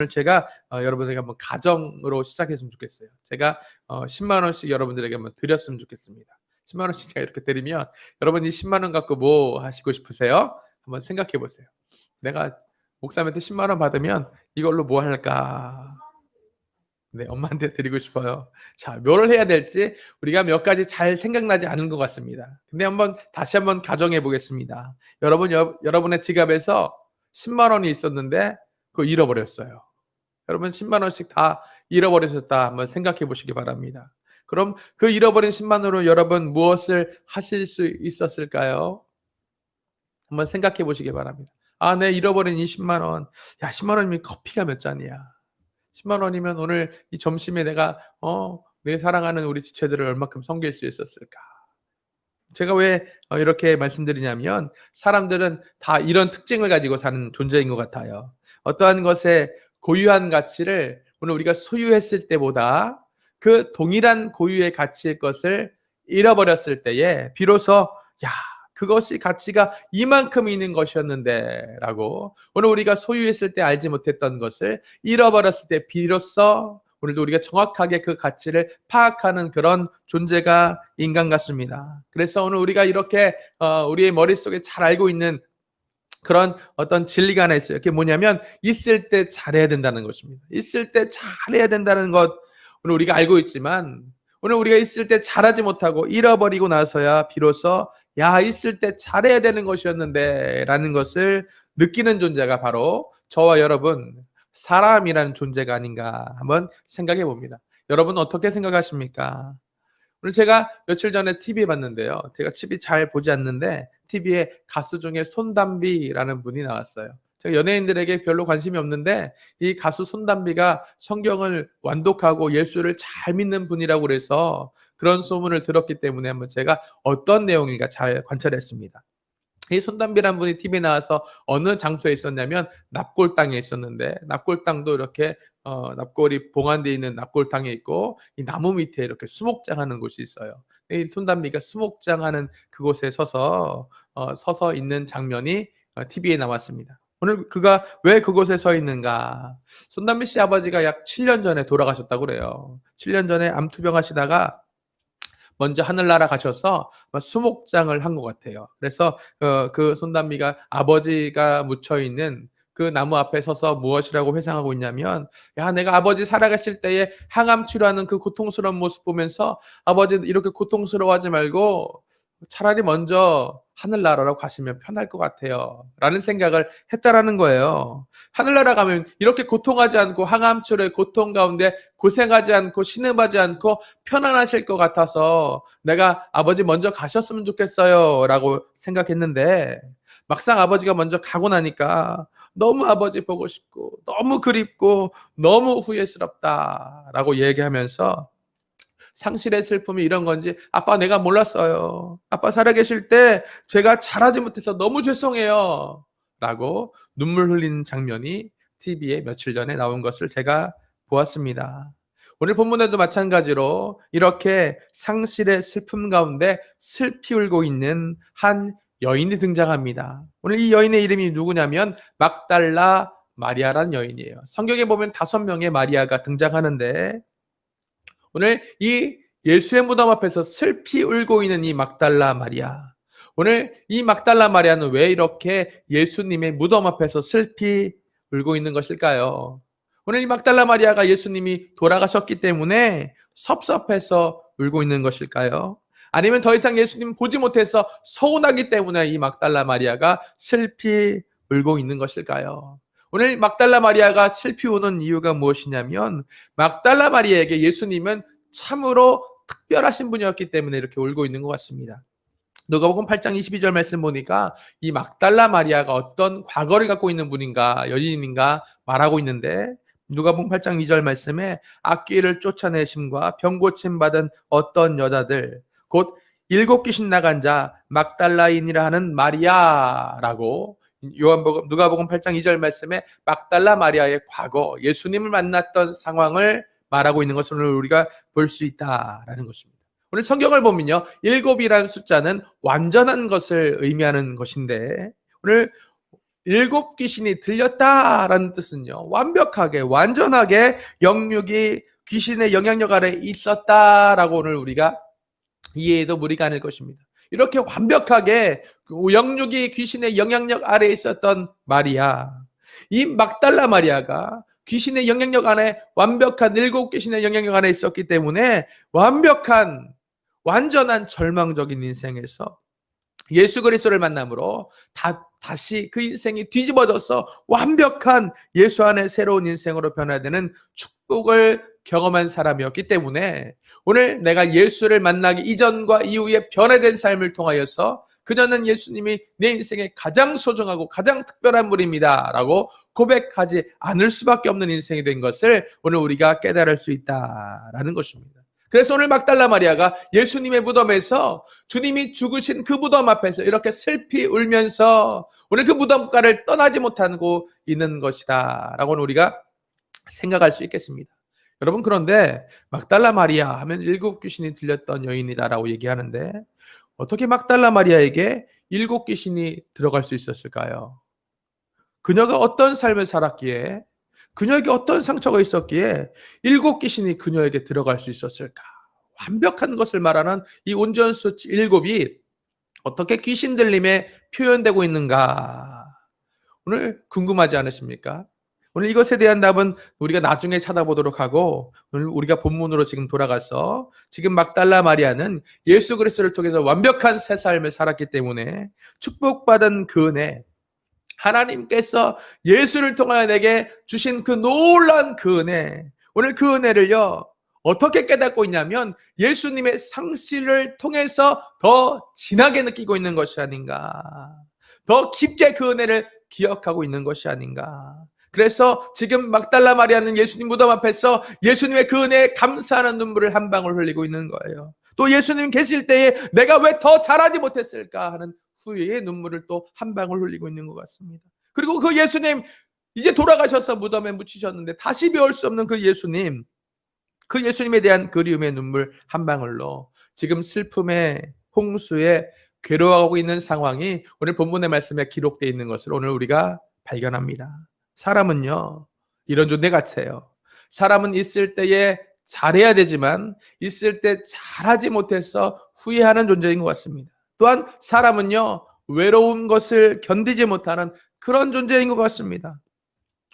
오늘 제가 여러분에게 한번 가정으로 시작했으면 좋겠어요. 제가 10만 원씩 여러분들에게 한번 드렸으면 좋겠습니다. 10만 원씩 제가 이렇게 드리면 여러분 이 10만 원 갖고 뭐 하시고 싶으세요? 한번 생각해 보세요. 내가 목사님한테 10만 원 받으면 이걸로 뭐 할까? 네, 엄마한테 드리고 싶어요. 자, 뭘 해야 될지 우리가 몇 가지 잘 생각나지 않은 것 같습니다. 근데 다시 한번 가정해 보겠습니다. 여러분의 지갑에서 10만 원이 있었는데 그거 잃어버렸어요. 여러분 10만 원씩 다 잃어버리셨다 한번 생각해 보시기 바랍니다. 그럼 그 잃어버린 10만 원으로 여러분 무엇을 하실 수 있었을까요? 한번 생각해 보시기 바랍니다. 아, 내 잃어버린 이 10만 원. 야, 10만 원이면 커피가 몇 잔이야. 10만 원이면 오늘 이 점심에 내가 내 사랑하는 우리 지체들을 얼마큼 섬길 수 있었을까? 제가 왜 이렇게 말씀드리냐면 사람들은 다 이런 특징을 가지고 사는 존재인 것 같아요. 어떠한 것의 고유한 가치를 오늘 우리가 소유했을 때보다 그 동일한 고유의 가치의 것을 잃어버렸을 때에 비로소 야, 그것이 가치가 이만큼 있는 것이었는데 라고 오늘 우리가 소유했을 때 알지 못했던 것을 잃어버렸을 때 비로소 오늘도 우리가 정확하게 그 가치를 파악하는 그런 존재가 인간 같습니다. 그래서 오늘 우리가 이렇게 우리의 머릿속에 잘 알고 있는 그런 어떤 진리가 하나 있어요. 그게 뭐냐면 있을 때 잘해야 된다는 것입니다. 있을 때 잘해야 된다는 것 오늘 우리가 알고 있지만 오늘 우리가 있을 때 잘하지 못하고 잃어버리고 나서야 비로소 야, 있을 때 잘해야 되는 것이었는데 라는 것을 느끼는 존재가 바로 저와 여러분 사람이라는 존재가 아닌가 한번 생각해 봅니다. 여러분 어떻게 생각하십니까? 오늘 제가 며칠 전에 TV에 봤는데요. 제가 TV 잘 보지 않는데 TV에 가수 중에 손담비라는 분이 나왔어요. 제가 연예인들에게 별로 관심이 없는데 이 가수 손담비가 성경을 완독하고 예수를 잘 믿는 분이라고 그래서 그런 소문을 들었기 때문에 한번 제가 어떤 내용인가 잘 관찰했습니다. 이 손담비란 분이 TV에 나와서 어느 장소에 있었냐면 납골 땅에 있었는데 납골 땅도 이렇게 납골이 봉안되어 있는 납골 땅에 있고 이 나무 밑에 이렇게 수목장하는 곳이 있어요. 이 손담비가 수목장하는 그곳에 서서 있는 장면이 TV에 나왔습니다. 오늘 그가 왜 그곳에 서 있는가? 손담비 씨 아버지가 약 7년 전에 돌아가셨다고 그래요. 7년 전에 암투병 하시다가 먼저 하늘나라 가셔서 수목장을 한 것 같아요. 그래서 그 손담비가 아버지가 묻혀 있는 그 나무 앞에 서서 무엇이라고 회상하고 있냐면 야, 내가 아버지 살아가실 때에 항암 치료하는 그 고통스러운 모습 보면서 아버지 이렇게 고통스러워하지 말고 차라리 먼저 하늘나라로 가시면 편할 것 같아요. 라는 생각을 했다라는 거예요. 하늘나라 가면 이렇게 고통하지 않고 항암 치료의 고통 가운데 고생하지 않고 신음하지 않고 편안하실 것 같아서 내가 아버지 먼저 가셨으면 좋겠어요. 라고 생각했는데 막상 아버지가 먼저 가고 나니까 너무 아버지 보고 싶고 너무 그립고 너무 후회스럽다. 라고 얘기하면서 상실의 슬픔이 이런 건지 아빠 내가 몰랐어요. 아빠 살아계실 때 제가 잘하지 못해서 너무 죄송해요. 라고 눈물 흘리는 장면이 TV에 며칠 전에 나온 것을 제가 보았습니다. 오늘 본문에도 마찬가지로 이렇게 상실의 슬픔 가운데 슬피 울고 있는 한 여인이 등장합니다. 오늘 이 여인의 이름이 누구냐면 막달라 마리아라는 여인이에요. 성경에 보면 5명의 마리아가 등장하는데 오늘 이 예수의 무덤 앞에서 슬피 울고 있는 이 막달라 마리아. 오늘 이 막달라 마리아는 왜 이렇게 예수님의 무덤 앞에서 슬피 울고 있는 것일까요? 오늘 이 막달라 마리아가 예수님이 돌아가셨기 때문에 섭섭해서 울고 있는 것일까요? 아니면 더 이상 예수님 보지 못해서 서운하기 때문에 이 막달라 마리아가 슬피 울고 있는 것일까요? 오늘 막달라 마리아가 슬피 우는 이유가 무엇이냐면 막달라 마리아에게 예수님은 참으로 특별하신 분이었기 때문에 이렇게 울고 있는 것 같습니다. 누가복음 8장 22절 말씀 보니까 이 막달라 마리아가 어떤 과거를 갖고 있는 분인가 여인인가 말하고 있는데 누가복음 8장 2절 말씀에 악귀를 쫓아내심과 병 고침 받은 어떤 여자들 곧 7귀신 나간 자 막달라인이라 하는 마리아라고 누가복음 8장 2절 말씀에 막달라 마리아의 과거 예수님을 만났던 상황을 말하고 있는 것을 우리가 볼 수 있다라는 것입니다. 오늘 성경을 보면요 7이라는 숫자는 완전한 것을 의미하는 것인데 오늘 일곱 귀신이 들렸다라는 뜻은요, 완벽하게 완전하게 영육이 귀신의 영향력 아래 있었다라고 오늘 우리가 이해해도 무리가 아닐 것입니다. 이렇게 완벽하게 영육이 귀신의 영향력 아래 있었던 마리아, 이 막달라 마리아가 귀신의 영향력 안에, 완벽한 일곱 귀신의 영향력 안에 있었기 때문에 완벽한 완전한 절망적인 인생에서 예수 그리스도를 만남으로 다시 그 인생이 뒤집어져서 완벽한 예수 안에 새로운 인생으로 변화되는 축복을 경험한 사람이었기 때문에 오늘 내가 예수를 만나기 이전과 이후에 변화된 삶을 통하여서 그녀는 예수님이 내 인생에 가장 소중하고 가장 특별한 분입니다 라고 고백하지 않을 수밖에 없는 인생이 된 것을 오늘 우리가 깨달을 수 있다라는 것입니다. 그래서 오늘 막달라 마리아가 예수님의 무덤에서 주님이 죽으신 그 무덤 앞에서 이렇게 슬피 울면서 오늘 그 무덤가를 떠나지 못하고 있는 것이다 라고는 우리가 생각할 수 있겠습니다. 여러분, 그런데 막달라 마리아 하면 일곱 귀신이 들렸던 여인이다라고 얘기하는데 어떻게 막달라 마리아에게 일곱 귀신이 들어갈 수 있었을까요? 그녀가 어떤 삶을 살았기에, 그녀에게 어떤 상처가 있었기에 일곱 귀신이 그녀에게 들어갈 수 있었을까? 완벽한 것을 말하는 이 온전수 일곱이 어떻게 귀신 들림에 표현되고 있는가? 오늘 궁금하지 않으십니까? 오늘 이것에 대한 답은 우리가 나중에 찾아보도록 하고, 오늘 우리가 본문으로 지금 돌아가서 지금 막달라 마리아는 예수 그리스도를 통해서 완벽한 새 삶을 살았기 때문에 축복받은 그 은혜, 하나님께서 예수를 통하여 내게 주신 그 놀라운 그 은혜, 오늘 그 은혜를요 어떻게 깨닫고 있냐면 예수님의 상실을 통해서 더 진하게 느끼고 있는 것이 아닌가, 더 깊게 그 은혜를 기억하고 있는 것이 아닌가. 그래서 지금 막달라 마리아는 예수님 무덤 앞에서 예수님의 그 은혜에 감사하는 눈물을 한 방울 흘리고 있는 거예요. 또 예수님 계실 때에 내가 왜 더 잘하지 못했을까 하는 후회의 눈물을 또 한 방울 흘리고 있는 것 같습니다. 그리고 그 예수님, 이제 돌아가셔서 무덤에 묻히셨는데 다시 배울 수 없는 그 예수님, 그 예수님에 대한 그리움의 눈물 한 방울로 지금 슬픔의 홍수에 괴로워하고 있는 상황이 오늘 본문의 말씀에 기록되어 있는 것을 오늘 우리가 발견합니다. 사람은요 이런 존재 같아요. 사람은 있을 때에 잘해야 되지만 있을 때 잘하지 못해서 후회하는 존재인 것 같습니다. 또한 사람은요 외로운 것을 견디지 못하는 그런 존재인 것 같습니다.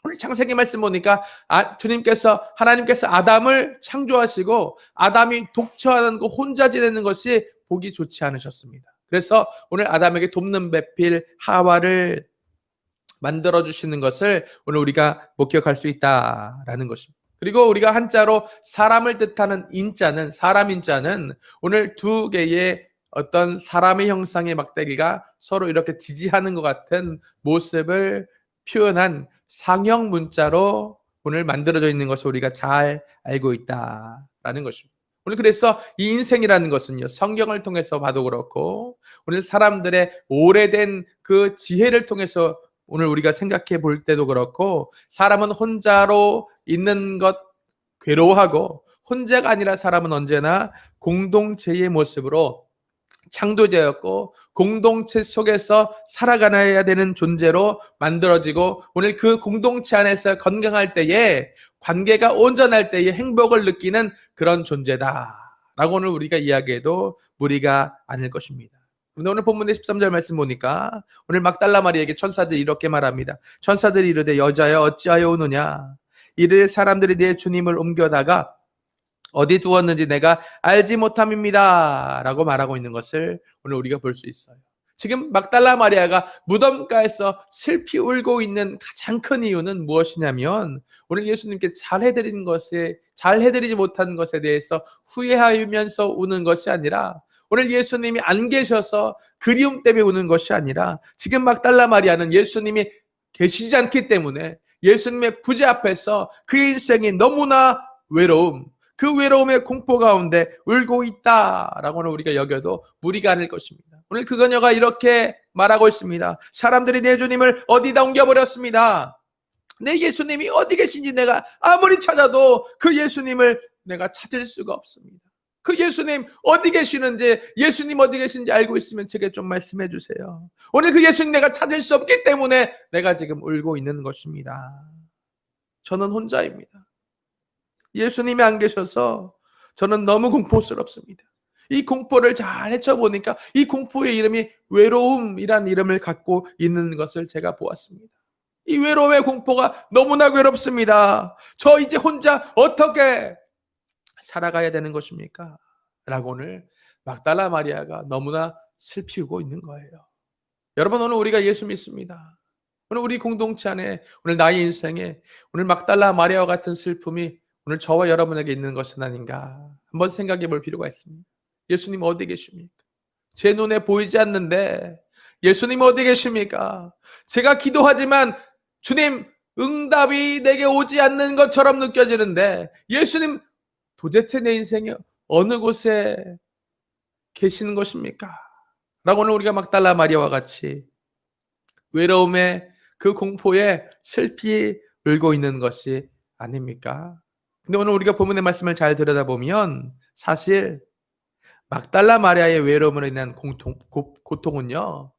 오늘 창세기 말씀 보니까 하나님께서 아담을 창조하시고 아담이 독처하는 거, 혼자 지내는 것이 보기 좋지 않으셨습니다. 그래서 오늘 아담에게 돕는 배필 하와를 만들어 주시는 것을 오늘 우리가 목격할 수 있다라는 것입니다. 그리고 우리가 한자로 사람을 뜻하는 인자는, 사람 인자는 오늘 두 개의 어떤 사람의 형상의 막대기가 서로 이렇게 지지하는 것 같은 모습을 표현한 상형 문자로 오늘 만들어져 있는 것을 우리가 잘 알고 있다라는 것입니다. 오늘 그래서 이 인생이라는 것은요 성경을 통해서 봐도 그렇고 오늘 사람들의 오래된 그 지혜를 통해서 오늘 우리가 생각해 볼 때도 그렇고, 사람은 혼자로 있는 것 괴로워하고 혼자가 아니라 사람은 언제나 공동체의 모습으로 창조되었고 공동체 속에서 살아가야 되는 존재로 만들어지고 오늘 그 공동체 안에서 건강할 때에, 관계가 온전할 때에 행복을 느끼는 그런 존재다라고 오늘 우리가 이야기해도 무리가 아닐 것입니다. 그런데 오늘 본문의 13절 말씀 보니까 오늘 막달라 마리아에게 천사들이 이렇게 말합니다. 천사들이 이르되 여자여 어찌하여 오느냐, 이르되 사람들이 내 주님을 옮겨다가 어디 두었는지 내가 알지 못함입니다 라고 말하고 있는 것을 오늘 우리가 볼 수 있어요. 지금 막달라 마리아가 무덤가에서 슬피 울고 있는 가장 큰 이유는 무엇이냐면 오늘 예수님께 잘해드리지 못한 것에 대해서 후회하면서 우는 것이 아니라, 오늘 예수님이 안 계셔서 그리움 때문에 우는 것이 아니라, 지금 막달라 마리아는 예수님이 계시지 않기 때문에 예수님의 부재 앞에서 그 인생이 너무나 외로움, 그 외로움의 공포 가운데 울고 있다라고는 우리가 여겨도 무리가 아닐 것입니다. 오늘 그 그녀가 이렇게 말하고 있습니다. 사람들이 내 주님을 어디다 옮겨버렸습니다. 내 예수님이 어디 계신지 내가 아무리 찾아도 그 예수님을 내가 찾을 수가 없습니다. 그 예수님 어디 계시는지, 예수님 어디 계신지 알고 있으면 제게 좀 말씀해 주세요. 오늘 그 예수님 내가 찾을 수 없기 때문에 내가 지금 울고 있는 것입니다. 저는 혼자입니다. 예수님이 안 계셔서 저는 너무 공포스럽습니다. 이 공포를 잘 헤쳐보니까 이 공포의 이름이 외로움이란 이름을 갖고 있는 것을 제가 보았습니다. 이 외로움의 공포가 너무나 괴롭습니다. 저 이제 혼자 어떻게 살아가야 되는 것입니까? 라고 오늘 막달라 마리아가 너무나 슬피우고 있는 거예요. 여러분, 오늘 우리가 예수 믿습니다. 오늘 우리 공동체 안에, 오늘 나의 인생에 오늘 막달라 마리아와 같은 슬픔이 오늘 저와 여러분에게 있는 것은 아닌가 한번 생각해 볼 필요가 있습니다. 예수님 어디 계십니까? 제 눈에 보이지 않는데 예수님 어디 계십니까? 제가 기도하지만 주님 응답이 내게 오지 않는 것처럼 느껴지는데 예수님 도대체 내 인생에 어느 곳에 계시는 것입니까? 라고 오늘 우리가 막달라 마리아와 같이 외로움에 그 공포에 슬피 울고 있는 것이 아닙니까? 근데 오늘 우리가 본문의 말씀을 잘 들여다보면 사실 막달라 마리아의 외로움으로 인한 고통은요,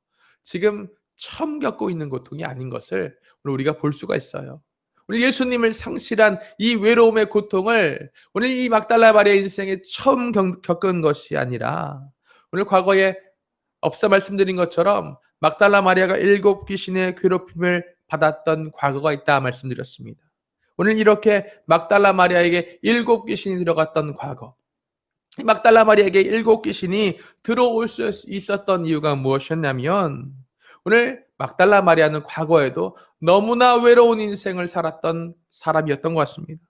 지금 처음 겪고 있는 고통이 아닌 것을 오늘 우리가 볼 수가 있어요. 오늘 예수님을 상실한 이 외로움의 고통을 오늘 이 막달라 마리아의 인생에 처음 겪은 것이 아니라 오늘 과거에 앞서 말씀드린 것처럼 막달라 마리아가 7 귀신의 괴롭힘을 받았던 과거가 있다 말씀드렸습니다. 오늘 이렇게 막달라 마리아에게 7 귀신이 들어갔던 과거, 막달라 마리아에게 7 귀신이 들어올 수 있었던 이유가 무엇이었냐면 오늘 막달라 마리아는 과거에도 너무나 외로운 인생을 살았던 사람이었던 것 같습니다.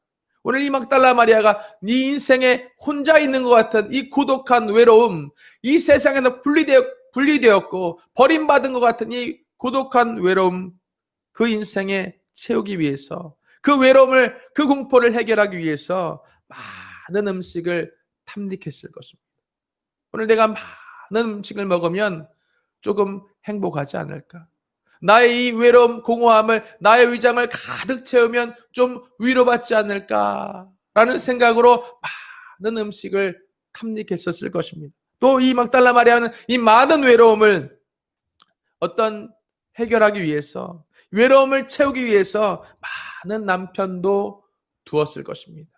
오늘 이 막달라 마리아가 네 인생에 혼자 있는 것 같은 이 고독한 외로움, 이 세상에서 분리되었고 버림받은 것 같은 이 고독한 외로움, 그 인생에 채우기 위해서, 그 외로움을, 그 공포를 해결하기 위해서 많은 음식을 탐닉했을 것입니다. 오늘 내가 많은 음식을 먹으면 조금 행복하지 않을까? 나의 이 외로움, 공허함을, 나의 위장을 가득 채우면 좀 위로받지 않을까? 라는 생각으로 많은 음식을 탐닉했었을 것입니다. 또 이 막달라 마리아는 이 많은 외로움을 해결하기 위해서, 외로움을 채우기 위해서 많은 남편도 두었을 것입니다.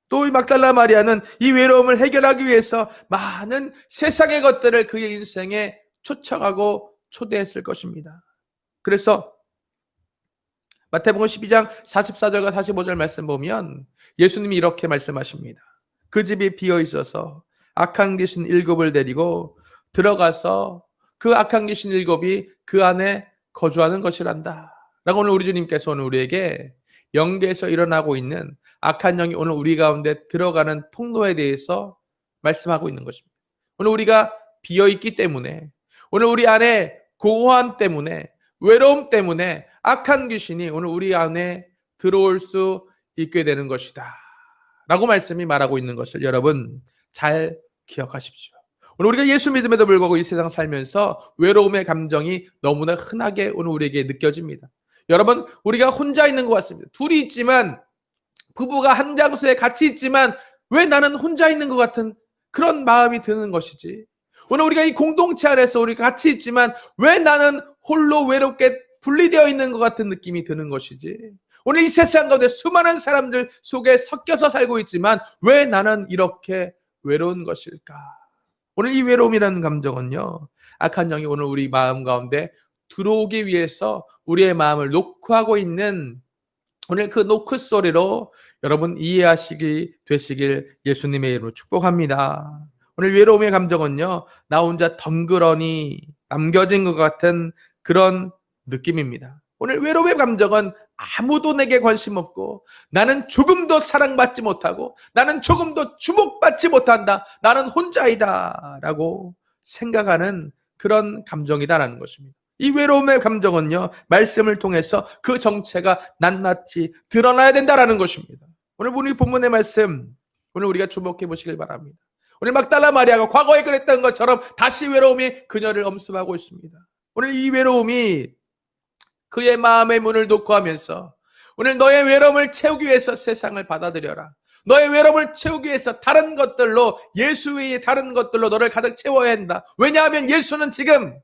또 이 막달라 마리아는 이 외로움을 해결하기 위해서 많은 세상의 것들을 그의 인생에 초청하고 초대했을 것입니다. 그래서 마태복음 12장 44절과 45절 말씀 보면 예수님이 이렇게 말씀하십니다. 그 집이 비어 있어서 악한 귀신 7을 데리고 들어가서 그 악한 귀신 7이 그 안에 거주하는 것이란다. 라고 오늘 우리 주님께서 오늘 우리에게 영계에서 일어나고 있는 악한 영이 오늘 우리 가운데 들어가는 통로에 대해서 말씀하고 있는 것입니다. 오늘 우리가 비어있기 때문에, 오늘 우리 안에 공허함 때문에, 외로움 때문에 악한 귀신이 오늘 우리 안에 들어올 수 있게 되는 것이다 라고 말씀이 말하고 있는 것을 여러분 잘 기억하십시오. 오늘 우리가 예수 믿음에도 불구하고 이 세상 살면서 외로움의 감정이 너무나 흔하게 오늘 우리에게 느껴집니다. 여러분, 우리가 혼자 있는 것 같습니다. 둘이 있지만, 부부가 한 장소에 같이 있지만 왜 나는 혼자 있는 것 같은 그런 마음이 드는 것이지. 오늘 우리가 이 공동체 안에서 우리가 같이 있지만 왜 나는 홀로 외롭게 분리되어 있는 것 같은 느낌이 드는 것이지. 오늘 이 세상 가운데 수많은 사람들 속에 섞여서 살고 있지만 왜 나는 이렇게 외로운 것일까? 오늘 이 외로움이라는 감정은요, 악한 영이 오늘 우리 마음 가운데 들어오기 위해서 우리의 마음을 노크하고 있는 오늘 그 노크 소리로 여러분 이해하시기 되시길 예수님의 이름으로 축복합니다. 오늘 외로움의 감정은요, 나 혼자 덩그러니 남겨진 것 같은 그런 느낌입니다. 오늘 외로움의 감정은 아무도 내게 관심 없고, 나는 조금도 사랑받지 못하고, 나는 조금도 주목받지 못한다, 나는 혼자이다 라고 생각하는 그런 감정이다라는 것입니다. 이 외로움의 감정은요, 말씀을 통해서 그 정체가 낱낱이 드러나야 된다라는 것입니다. 오늘 우리 본문의 말씀, 오늘 우리가 주목해 보시길 바랍니다. 오늘 막달라 마리아가 과거에 그랬던 것처럼 다시 외로움이 그녀를 엄습하고 있습니다. 오늘 이 외로움이 그의 마음의 문을 노크하면서 오늘 너의 외로움을 채우기 위해서 세상을 받아들여라. 너의 외로움을 채우기 위해서 다른 것들로, 예수 외에 다른 것들로 너를 가득 채워야 한다. 왜냐하면 예수는 지금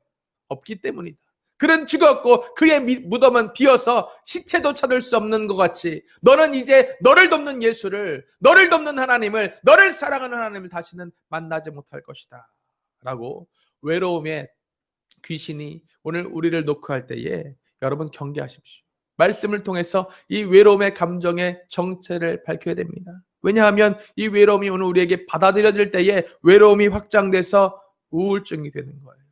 없기 때문이다. 그는 죽었고 그의 무덤은 비어서 시체도 찾을 수 없는 것 같이 너는 이제 너를 돕는 예수를, 너를 돕는 하나님을, 너를 사랑하는 하나님을 다시는 만나지 못할 것이다 라고 외로움의 귀신이 오늘 우리를 노크할 때에 여러분 경계하십시오. 말씀을 통해서 이 외로움의 감정의 정체를 밝혀야 됩니다. 왜냐하면 이 외로움이 오늘 우리에게 받아들여질 때에 외로움이 확장돼서 우울증이 되는 거예요.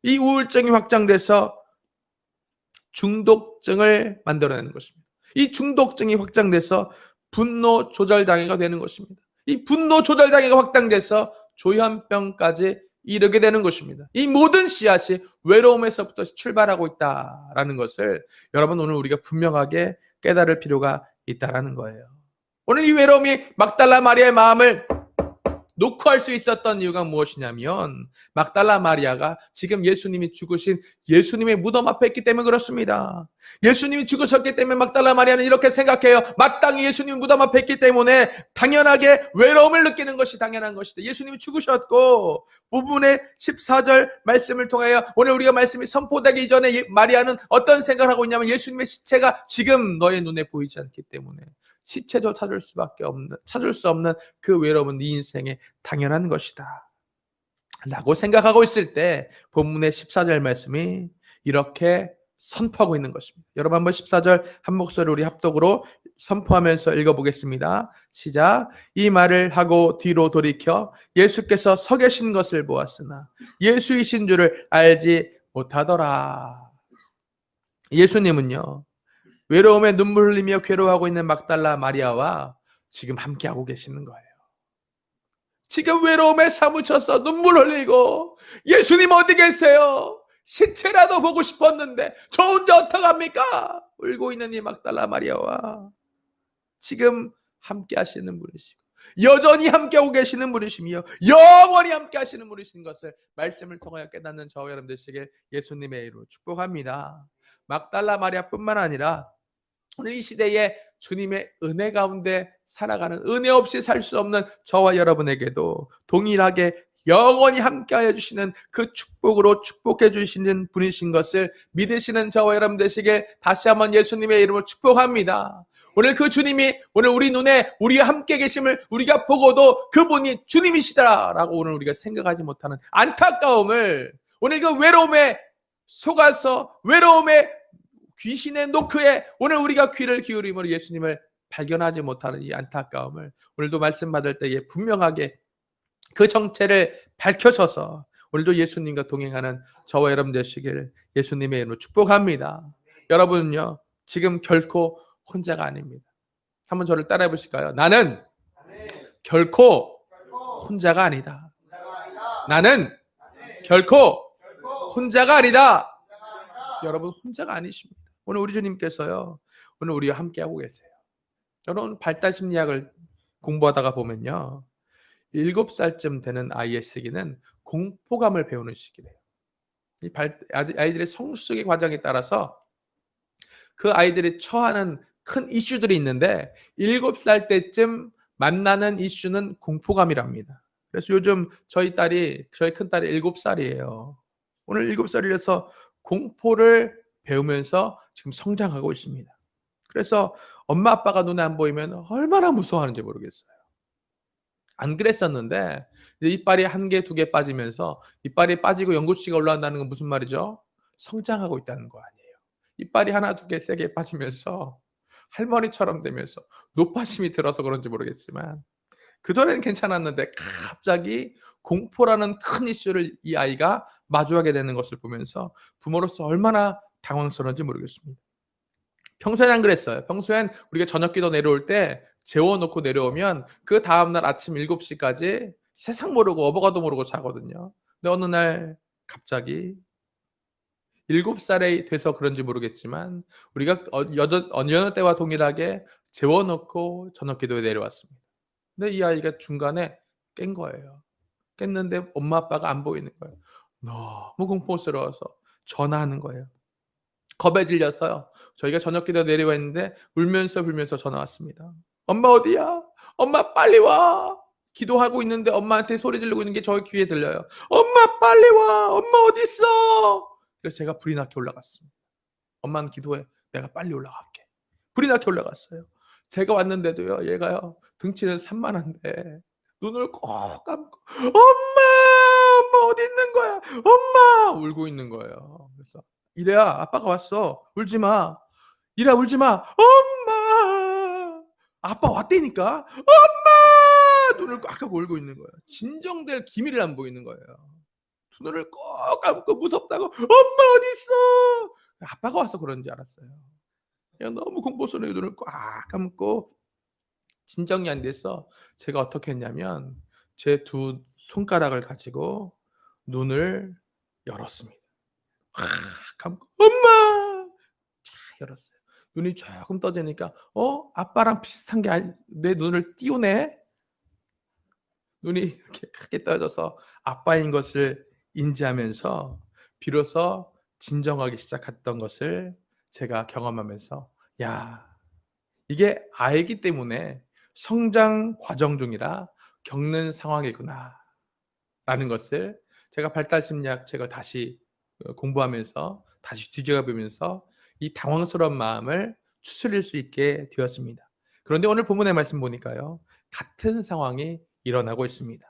이 우울증이 확장돼서 중독증을 만들어내는 것입니다. 이 중독증이 확장돼서 분노 조절장애가 되는 것입니다. 이 분노 조절장애가 확장돼서 조현병까지 이르게 되는 것입니다. 이 모든 씨앗이 외로움에서부터 출발하고 있다라는 것을 여러분 오늘 우리가 분명하게 깨달을 필요가 있다라는 거예요. 오늘 이 외로움이 막달라 마리아의 마음을 노크할 수 있었던 이유가 무엇이냐면 막달라 마리아가 지금 예수님이 죽으신 예수님의 무덤 앞에 있기 때문에 그렇습니다. 예수님이 죽으셨기 때문에 막달라 마리아는 이렇게 생각해요. 마땅히 예수님 무덤 앞에 있기 때문에 당연하게 외로움을 느끼는 것이 당연한 것이다. 예수님이 죽으셨고 부분의 14절 말씀을 통하여 오늘 우리가 말씀이 선포되기 이전에 마리아는 어떤 생각을 하고 있냐면 예수님의 시체가 지금 너의 눈에 보이지 않기 때문에 시체도 찾을 수 없는 그 외로움은 네 인생의 당연한 것이다 라고 생각하고 있을 때 본문의 14절 말씀이 이렇게 선포하고 있는 것입니다. 여러분 한번 14절 한 목소리 우리 합독으로 선포하면서 읽어보겠습니다. 시작. 이 말을 하고 뒤로 돌이켜 예수께서 서 계신 것을 보았으나 예수이신 줄을 알지 못하더라. 예수님은요 외로움에 눈물 흘리며 괴로워하고 있는 막달라 마리아와 지금 함께하고 계시는 거예요. 지금 외로움에 사무쳐서 눈물 흘리고 예수님 어디 계세요? 시체라도 보고 싶었는데 저 혼자 어떡합니까? 울고 있는 이 막달라 마리아와 지금 함께 하시는 분이시고 여전히 함께하고 계시는 분이시며 영원히 함께 하시는 분이신 것을 말씀을 통하여 깨닫는 저와 여러분 되시길 예수님의 이름으로 축복합니다. 막달라 마리아뿐만 아니라 오늘 이 시대에 주님의 은혜 가운데 살아가는 은혜 없이 살 수 없는 저와 여러분에게도 동일하게 영원히 함께하여 주시는 그 축복으로 축복해 주시는 분이신 것을 믿으시는 저와 여러분 되시길 다시 한번 예수님의 이름으로 축복합니다. 오늘 그 주님이 오늘 우리 눈에 우리와 함께 계심을 우리가 보고도 그분이 주님이시다라고 오늘 우리가 생각하지 못하는 안타까움을 오늘 그 외로움에 속아서 외로움에 귀신의 노크에 오늘 우리가 귀를 기울임으로 예수님을 발견하지 못하는 이 안타까움을 오늘도 말씀 받을 때에 분명하게 그 정체를 밝혀셔서 오늘도 예수님과 동행하는 저와 여러분 되시길 예수님의 이름으로 축복합니다. 여러분은요 지금 결코 혼자가 아닙니다. 한번 저를 따라해 보실까요? 나는 결코 혼자가 아니다. 나는 결코 혼자가 아니다. 여러분 혼자가 아니십니다. 오늘 우리 주님께서요 오늘 우리와 함께하고 계세요. 여러분 발달심리학을 공부하다가 보면요 7살쯤 되는 아이의 시기는 공포감을 배우는 시기래요. 이 아이들의 성숙의 과정에 따라서 그 아이들이 처하는 큰 이슈들이 있는데 7살 때쯤 만나는 이슈는 공포감이랍니다. 그래서 요즘 저희 큰딸이 7살이에요. 오늘 7살이라서 공포를 배우면서 지금 성장하고 있습니다. 그래서 엄마 아빠가 눈에 안 보이면 얼마나 무서워하는지 모르겠어요. 안 그랬었는데 이빨이 1개, 2개 빠지면서 이빨이 빠지고 연구치가 올라간다는 건 무슨 말이죠? 성장하고 있다는 거 아니에요. 이빨이 1, 2개, 3개 빠지면서 할머니처럼 되면서 높아심이 들어서 그런지 모르겠지만 그전에는 괜찮았는데 갑자기 공포라는 큰 이슈를 이 아이가 마주하게 되는 것을 보면서 부모로서 얼마나 당황스러운지 모르겠습니다. 평소엔 안 그랬어요. 평소엔 우리가 저녁기도 내려올 때 재워놓고 내려오면 그 다음날 아침 7시까지 세상 모르고 어버가도 모르고 자거든요. 근데 어느 날 갑자기 7살이 돼서 그런지 모르겠지만 우리가 여느 때와 동일하게 재워놓고 저녁기도에 내려왔습니다. 근데 이 아이가 중간에 깬 거예요. 깼는데 엄마 아빠가 안 보이는 거예요. 너무 공포스러워서 전화하는 거예요. 겁에 질렸어요. 저희가 저녁기도 내려와 있는데 울면서 불면서 전화 왔습니다. 엄마 어디야? 엄마 빨리 와. 기도하고 있는데 엄마한테 소리 지르고 있는 게 저 귀에 들려요. 엄마 빨리 와. 엄마 어디 있어? 그래서 제가 불이 나게 올라갔습니다. 엄마는 기도해. 내가 빨리 올라갈게. 불이 나게 올라갔어요. 제가 왔는데도요. 얘가요. 등치는 산만한데 눈을 꼭 감고 엄마 어디 있는 거야? 엄마 울고 있는 거예요. 그래서 이래야 아빠가 왔어. 울지 마. 이래야 울지 마. 엄마 아빠 왔다니까. 엄마 눈을 꽉 하고 울고 있는 거예요. 진정될 기미를 안 보이는 거예요. 두 눈을 꼭 감고 무섭다고 엄마 어디 있어? 아빠가 와서 그런지 알았어요. 그냥 너무 공포스러운 눈을 꽉 감고 진정이 안 돼서 제가 어떻게 했냐면 제 두 손가락을 가지고 눈을 열었습니다. 확 감고 엄마 쫙 열었어요. 눈이 조금 떠지니까 아빠랑 비슷한 게 내 눈을 띄우네. 눈이 이렇게 크게 떠져서 아빠인 것을 인지하면서 비로소 진정하기 시작했던 것을 제가 경험하면서 야 이게 아이기 때문에 성장 과정 중이라 겪는 상황이구나 라는 것을 제가 발달심리학 책을 다시 공부하면서 다시 뒤져가 보면서 이 당황스러운 마음을 추스릴 수 있게 되었습니다. 그런데 오늘 본문의 말씀 보니까요. 같은 상황이 일어나고 있습니다.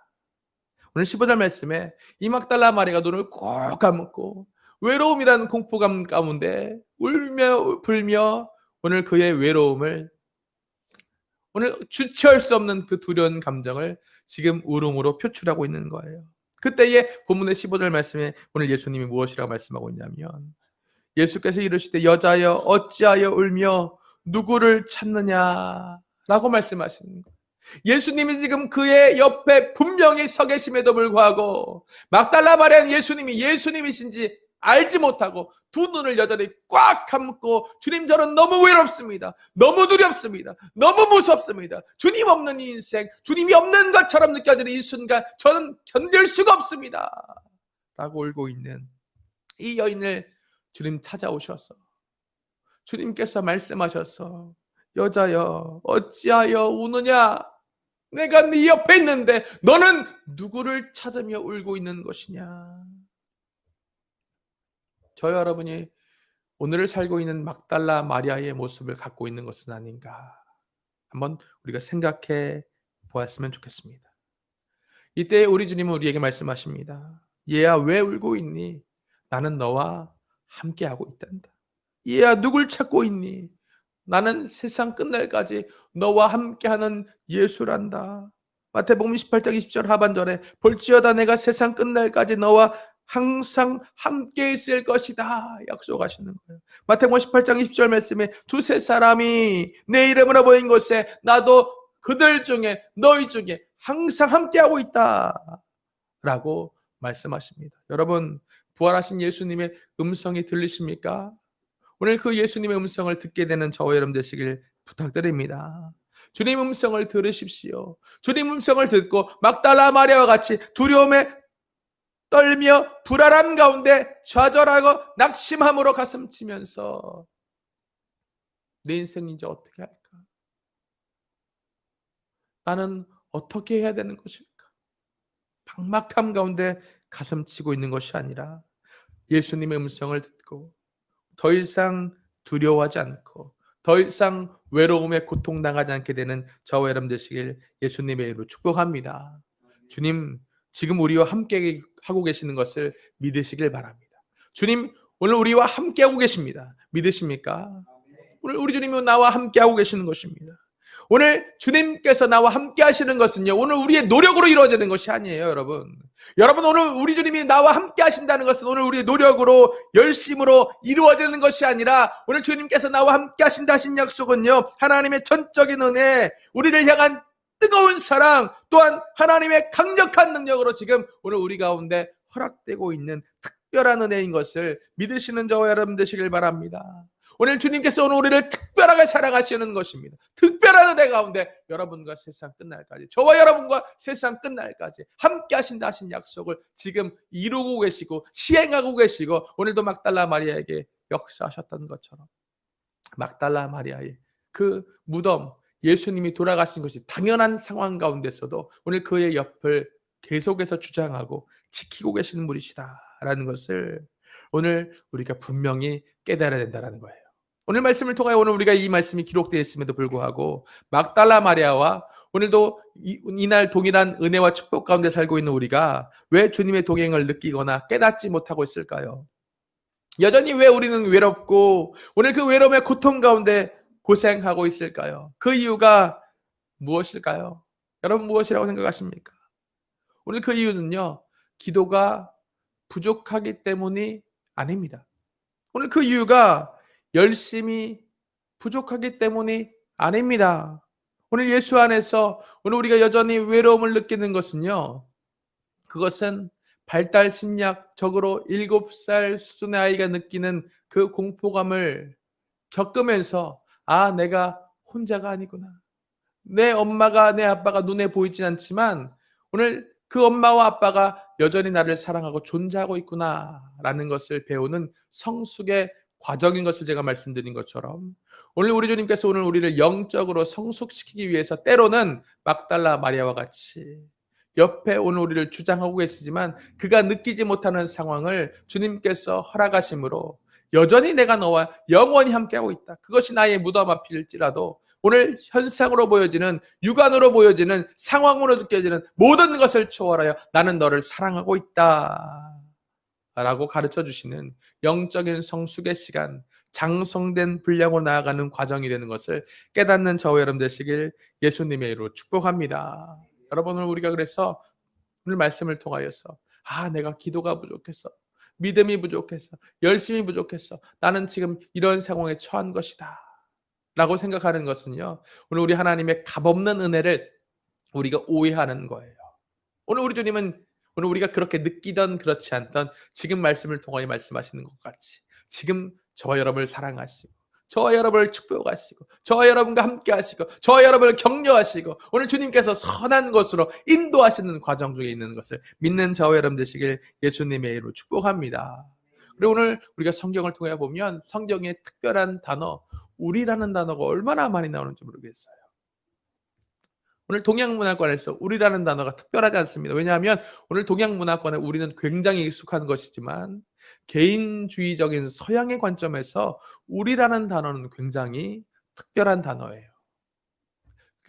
오늘 15절 말씀에 이 막달라 마리가 눈을 꼭 감고 외로움이라는 공포감 가운데 울며 불며 오늘 그의 외로움을 오늘 주체할 수 없는 그 두려운 감정을 지금 울음으로 표출하고 있는 거예요. 그때에 본문의 15절 말씀에 오늘 예수님이 무엇이라고 말씀하고 있냐면 예수께서 이르시되 여자여 어찌하여 울며 누구를 찾느냐라고 말씀하시는 거예요. 예수님이 지금 그의 옆에 분명히 서 계심에도 불구하고 막달라 마리아는 예수님이 예수님이신지 알지 못하고 두 눈을 여전히 꽉 감고 주님 저는 너무 외롭습니다. 너무 두렵습니다. 너무 무섭습니다. 주님 없는 이 인생, 주님이 없는 것처럼 느껴지는 이 순간 저는 견딜 수가 없습니다. 라고 울고 있는 이 여인을 주님 찾아오셔서 주님께서 말씀하셔서 여자여 어찌하여 우느냐? 내가 네 옆에 있는데 너는 누구를 찾으며 울고 있는 것이냐? 저 여러분이 오늘을 살고 있는 막달라 마리아의 모습을 갖고 있는 것은 아닌가? 한번 우리가 생각해 보았으면 좋겠습니다. 이때 우리 주님은 우리에게 말씀하십니다. 얘야 왜 울고 있니? 나는 너와 함께하고 있단다. 얘야 누굴 찾고 있니? 나는 세상 끝날까지 너와 함께하는 예수란다. 마태복음 18장 20절 하반절에 볼지어다 내가 세상 끝날까지 너와 항상 함께 있을 것이다 약속하시는 거예요. 마태복음 18장 20절 말씀에 두세 사람이 내 이름으로 모인 곳에 나도 그들 중에 너희 중에 항상 함께하고 있다 라고 말씀하십니다. 여러분 부활하신 예수님의 음성이 들리십니까? 오늘 그 예수님의 음성을 듣게 되는 저와 여러분 되시길 부탁드립니다. 주님 음성을 들으십시오. 주님 음성을 듣고 막달라 마리아와 같이 두려움에 떨며 불안함 가운데 좌절하고 낙심함으로 가슴 치면서 내 인생 이제 어떻게 할까? 나는 어떻게 해야 되는 것일까? 막막함 가운데 가슴 치고 있는 것이 아니라 예수님의 음성을 듣고 더 이상 두려워하지 않고 더 이상 외로움에 고통당하지 않게 되는 저와 여러분 되시길 예수님의 이름으로 축복합니다. 주님 지금 우리와 함께 하고 계시는 것을 믿으시길 바랍니다. 주님 오늘 우리와 함께 하고 계십니다. 믿으십니까? 오늘 우리 주님은 나와 함께 하고 계시는 것입니다. 오늘 주님께서 나와 함께 하시는 것은요 오늘 우리의 노력으로 이루어지는 것이 아니에요. 여러분 오늘 우리 주님이 나와 함께 하신다는 것은 오늘 우리의 노력으로 열심으로 이루어지는 것이 아니라 오늘 주님께서 나와 함께 하신다 하신 약속은요 하나님의 전적인 은혜 우리를 향한 뜨거운 사랑 또한 하나님의 강력한 능력으로 지금 오늘 우리 가운데 허락되고 있는 특별한 은혜인 것을 믿으시는 저와 여러분 되시길 바랍니다. 오늘 주님께서 오늘 우리를 특별하게 사랑하시는 것입니다. 특별한 은혜 가운데 여러분과 세상 끝날까지 저와 여러분과 세상 끝날까지 함께 하신다 하신 약속을 지금 이루고 계시고 시행하고 계시고 오늘도 막달라 마리아에게 역사하셨던 것처럼 막달라 마리아의 그 무덤 예수님이 돌아가신 것이 당연한 상황 가운데서도 오늘 그의 옆을 계속해서 주장하고 지키고 계시는 분이시다라는 것을 오늘 우리가 분명히 깨달아야 된다는 거예요. 오늘 말씀을 통하여 오늘 우리가 이 말씀이 기록되어 있음에도 불구하고 막달라 마리아와 오늘도 이날 동일한 은혜와 축복 가운데 살고 있는 우리가 왜 주님의 동행을 느끼거나 깨닫지 못하고 있을까요? 여전히 왜 우리는 외롭고 오늘 그 외로움의 고통 가운데 고생하고 있을까요? 그 이유가 무엇일까요? 여러분 무엇이라고 생각하십니까? 오늘 그 이유는요, 기도가 부족하기 때문이 아닙니다. 오늘 그 이유가 열심히 부족하기 때문이 아닙니다. 오늘 예수 안에서 오늘 우리가 여전히 외로움을 느끼는 것은요, 그것은 발달 심리학적으로 7살 수준의 아이가 느끼는 그 공포감을 겪으면서 아, 내가 혼자가 아니구나. 내 엄마가 내 아빠가 눈에 보이진 않지만 오늘 그 엄마와 아빠가 여전히 나를 사랑하고 존재하고 있구나라는 것을 배우는 성숙의 과정인 것을 제가 말씀드린 것처럼 오늘 우리 주님께서 오늘 우리를 영적으로 성숙시키기 위해서 때로는 막달라 마리아와 같이 옆에 오늘 우리를 주장하고 계시지만 그가 느끼지 못하는 상황을 주님께서 허락하심으로 여전히 내가 너와 영원히 함께하고 있다. 그것이 나의 무덤 앞일지라도 오늘 현상으로 보여지는 육안으로 보여지는 상황으로 느껴지는 모든 것을 초월하여 나는 너를 사랑하고 있다 라고 가르쳐 주시는 영적인 성숙의 시간, 장성된 분량으로 나아가는 과정이 되는 것을 깨닫는 저와 여러분 되시길 예수님의 이름으로 축복합니다. 여러분 오늘 우리가 그래서 오늘 말씀을 통하여서 아, 내가 기도가 부족해서 믿음이 부족해서 열심히 부족해서 나는 지금 이런 상황에 처한 것이다 라고 생각하는 것은요, 오늘 우리 하나님의 값없는 은혜를 우리가 오해하는 거예요. 오늘 우리 주님은 오늘 우리가 그렇게 느끼던 그렇지 않던 지금 말씀을 통하여 말씀하시는 것 같이 지금 저와 여러분을 사랑하시고 저와 여러분을 축복하시고 저와 여러분과 함께 하시고 저와 여러분을 격려하시고 오늘 주님께서 선한 것으로 인도하시는 과정 중에 있는 것을 믿는 저와 여러분 되시길 예수님의 이름으로 축복합니다. 그리고 오늘 우리가 성경을 통해 보면 성경의 특별한 단어 우리라는 단어가 얼마나 많이 나오는지 모르겠어요. 오늘 동양문화권에서 우리라는 단어가 특별하지 않습니다. 왜냐하면 오늘 동양문화권에 우리는 굉장히 익숙한 것이지만 개인주의적인 서양의 관점에서 우리라는 단어는 굉장히 특별한 단어예요.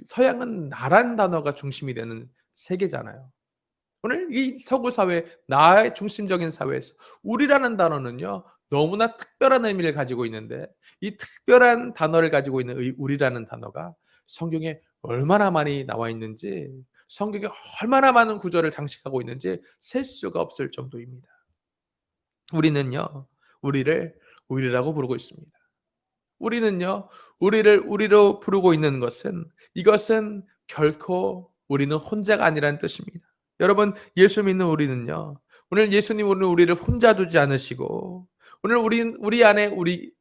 서양은 나란 단어가 중심이 되는 세계잖아요. 오늘 이 서구 사회, 나의 중심적인 사회에서 우리라는 단어는요, 너무나 특별한 의미를 가지고 있는데 이 특별한 단어를 가지고 있는 우리라는 단어가 성경에 얼마나 많이 나와 있는지 성경에 얼마나 많은 구절을 장식하고 있는지 셀 수가 없을 정도입니다. 우리는요, 우리를 우리라고 부르고 있습니다. 우리는요, 우리를 우리로 부르고 있는 것은 이것은 결코 우리는 혼자가 아니라는 뜻입니다. 여러분, 예수 믿는 우리는요, 오늘 예수님 오늘 우리를 혼자 두지 않으시고 오늘 우리 안에 우리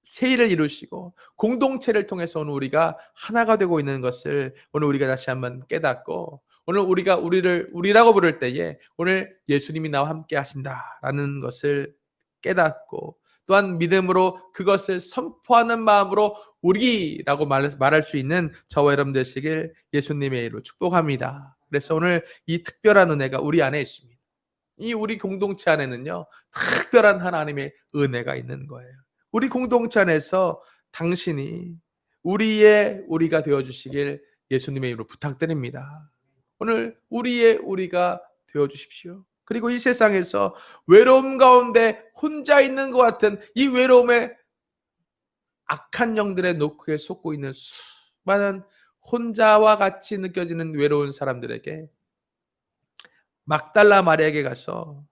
세일을 이루시고 공동체를 통해서 오늘 우리가 하나가 되고 있는 것을 오늘 우리가 다시 한번 깨닫고 오늘 우리가 우리를 우리라고 부를 때에 오늘 예수님이 나와 함께 하신다라는 것을 깨닫고 또한 믿음으로 그것을 선포하는 마음으로 우리라고 말할 수 있는 저와 여러분 되시길 예수님의 이름으로 축복합니다. 그래서 오늘 이 특별한 은혜가 우리 안에 있습니다. 이 우리 공동체 안에는요, 특별한 하나님의 은혜가 있는 거예요. 우리 공동체 안에서 당신이 우리의 우리가 되어주시길 예수님의 이름으로 부탁드립니다. 오늘 우리의 우리가 되어주십시오. 그리고 이 세상에서 외로움 가운데 혼자 있는 것 같은 이 외로움에 악한 영들의 노크에 속고 있는 수많은 혼자와 같이 느껴지는 외로운 사람들에게 막달라 마리아에게 가서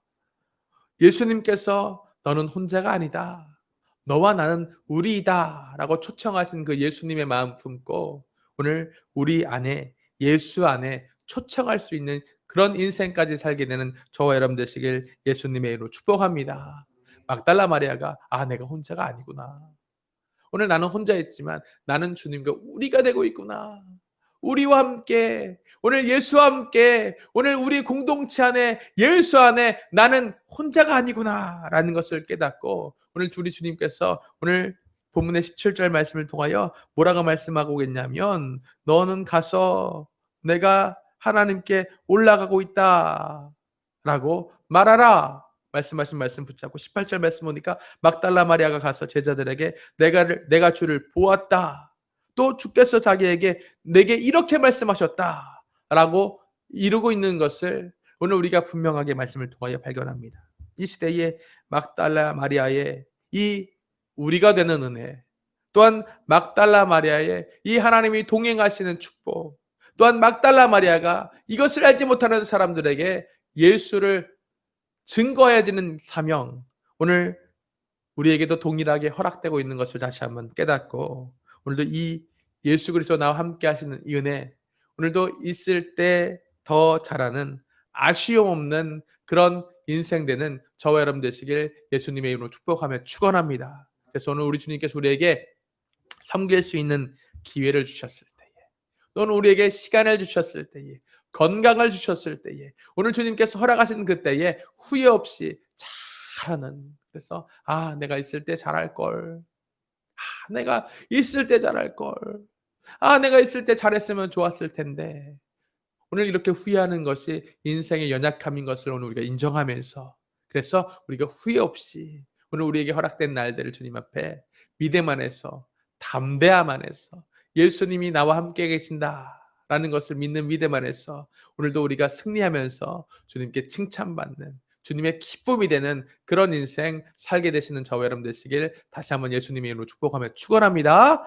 예수님께서 너는 혼자가 아니다. 너와 나는 우리이다 라고 초청하신 그 예수님의 마음 품고 오늘 우리 안에 예수 안에 초청할 수 있는 그런 인생까지 살게 되는 저와 여러분 되시길 예수님의 이름으로 축복합니다. 막달라 마리아가 아, 내가 혼자가 아니구나. 오늘 나는 혼자 있지만 나는 주님과 우리가 되고 있구나. 우리와 함께 오늘 예수와 함께 오늘 우리 공동체 안에 예수 안에 나는 혼자가 아니구나 라는 것을 깨닫고 오늘 우리 주님께서 오늘 본문의 17절 말씀을 통하여 뭐라고 말씀하고 계냐면 너는 가서 내가 하나님께 올라가고 있다라고 말하라. 말씀하신 말씀 붙잡고 18절 말씀 보니까 막달라 마리아가 가서 제자들에게 내가 주를 보았다. 또 주께서 자기에게 내게 이렇게 말씀하셨다라고 이루고 있는 것을 오늘 우리가 분명하게 말씀을 통하여 발견합니다. 이 시대에 막달라 마리아의 이 우리가 되는 은혜, 또한 막달라 마리아의 이 하나님이 동행하시는 축복, 또한 막달라 마리아가 이것을 알지 못하는 사람들에게 예수를 증거해야 되는 사명, 오늘 우리에게도 동일하게 허락되고 있는 것을 다시 한번 깨닫고 오늘도 이 예수 그리스도 나와 함께 하시는 이 은혜, 오늘도 있을 때 더 잘하는 아쉬움 없는 그런 인생 되는 저와 여러분 되시길 예수님의 이름으로 축복하며 축원합니다. 그래서 오늘 우리 주님께서 우리에게 섬길 수 있는 기회를 주셨을 때에, 또는 우리에게 시간을 주셨을 때에, 건강을 주셨을 때에, 오늘 주님께서 허락하신 그때에 후회 없이 잘하는, 그래서 내가 있을 때 잘할 걸, 내가 있을 때 잘할 걸, 내가 있을 때 잘했으면 좋았을 텐데, 오늘 이렇게 후회하는 것이 인생의 연약함인 것을 오늘 우리가 인정하면서, 그래서 우리가 후회 없이 오늘 우리에게 허락된 날들을 주님 앞에 믿음 안에서, 담대함 안에서, 예수님이 나와 함께 계신다라는 것을 믿는 믿음 안에서 오늘도 우리가 승리하면서 주님께 칭찬받는, 주님의 기쁨이 되는 그런 인생 살게 되시는 저와 여러분 되시길 다시 한번 예수님의 이름으로 축복하며 축원합니다.